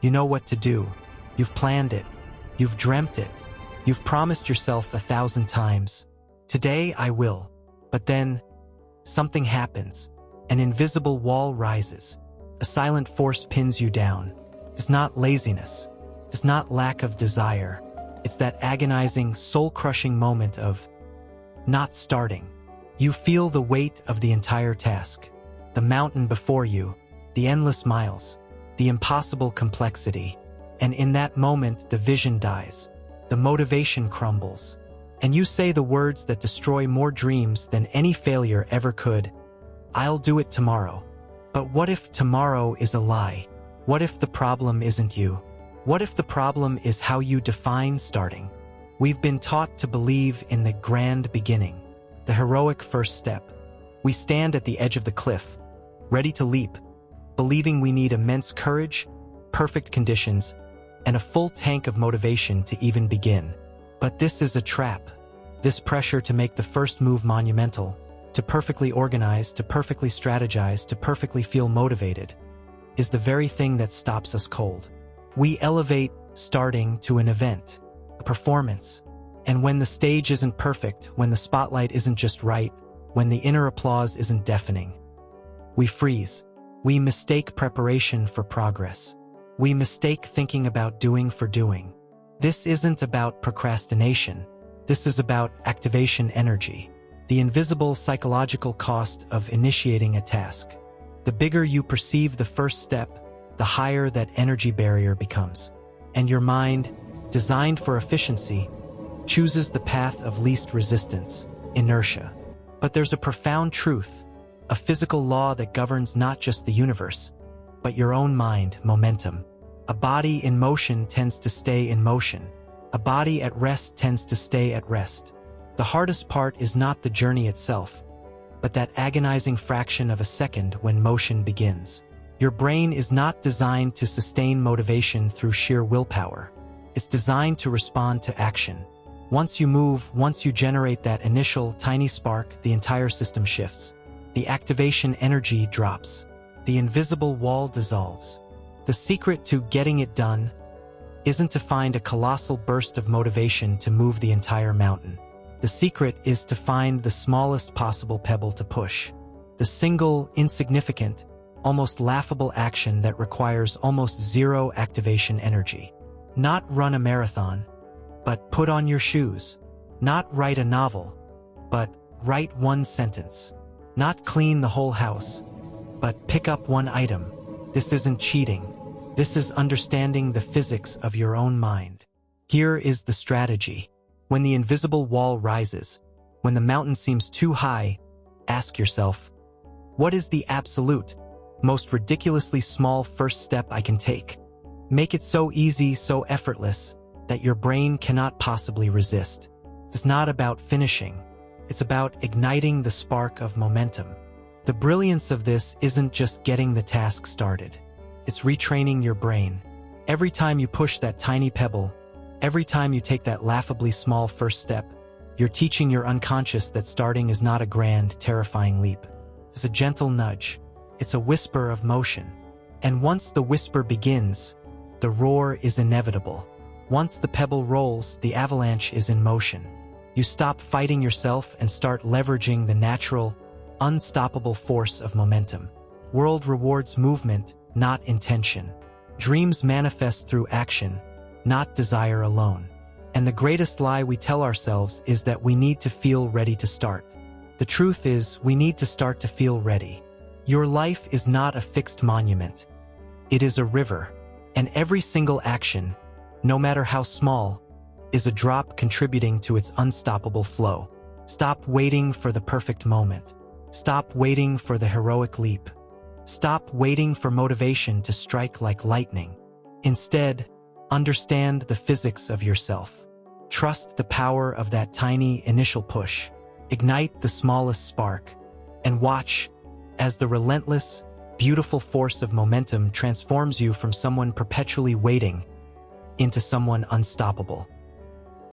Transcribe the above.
You know what to do. You've planned it. You've dreamt it. You've promised yourself 1,000 times. Today I will. But then, something happens. An invisible wall rises. A silent force pins you down. It's not laziness. It's not lack of desire. It's that agonizing, soul-crushing moment of not starting. You feel the weight of the entire task. The mountain before you, the endless miles, the impossible complexity. And in that moment, the vision dies. The motivation crumbles. And you say the words that destroy more dreams than any failure ever could. I'll do it tomorrow. But what if tomorrow is a lie? What if the problem isn't you? What if the problem is how you define starting? We've been taught to believe in the grand beginning, the heroic first step. We stand at the edge of the cliff, ready to leap, believing we need immense courage, perfect conditions, and a full tank of motivation to even begin. But this is a trap. This pressure to make the first move monumental, to perfectly organize, to perfectly strategize, to perfectly feel motivated, is the very thing that stops us cold. We elevate starting to an event, a performance. And when the stage isn't perfect, when the spotlight isn't just right, when the inner applause isn't deafening, we freeze. We mistake preparation for progress. We mistake thinking about doing for doing. This isn't about procrastination. This is about activation energy, the invisible psychological cost of initiating a task. The bigger you perceive the first step, the higher that energy barrier becomes. And your mind, designed for efficiency, chooses the path of least resistance, inertia. But there's a profound truth, a physical law that governs not just the universe, but your own mind, momentum. A body in motion tends to stay in motion. A body at rest tends to stay at rest. The hardest part is not the journey itself, but that agonizing fraction of a second when motion begins. Your brain is not designed to sustain motivation through sheer willpower. It's designed to respond to action. Once you move, once you generate that initial tiny spark, the entire system shifts. The activation energy drops. The invisible wall dissolves. The secret to getting it done isn't to find a colossal burst of motivation to move the entire mountain. The secret is to find the smallest possible pebble to push. The single, insignificant, almost laughable action that requires almost zero activation energy. Not run a marathon, but put on your shoes. Not write a novel, but write one sentence. Not clean the whole house, but pick up one item. This isn't cheating. This is understanding the physics of your own mind. Here is the strategy. When the invisible wall rises, when the mountain seems too high, ask yourself, what is the absolute, most ridiculously small first step I can take? Make it so easy, so effortless, that your brain cannot possibly resist. It's not about finishing. It's about igniting the spark of momentum. The brilliance of this isn't just getting the task started. It's retraining your brain. Every time you push that tiny pebble, every time you take that laughably small first step, you're teaching your unconscious that starting is not a grand, terrifying leap. It's a gentle nudge. It's a whisper of motion. And once the whisper begins, the roar is inevitable. Once the pebble rolls, the avalanche is in motion. You stop fighting yourself and start leveraging the natural, unstoppable force of momentum. World rewards movement, not intention. Dreams manifest through action, not desire alone. And the greatest lie we tell ourselves is that we need to feel ready to start. The truth is, we need to start to feel ready. Your life is not a fixed monument. It is a river, and every single action, no matter how small, is a drop contributing to its unstoppable flow. Stop waiting for the perfect moment. Stop waiting for the heroic leap. Stop waiting for motivation to strike like lightning. Instead, understand the physics of yourself. Trust the power of that tiny initial push. Ignite the smallest spark, and watch as the relentless, beautiful force of momentum transforms you from someone perpetually waiting into someone unstoppable.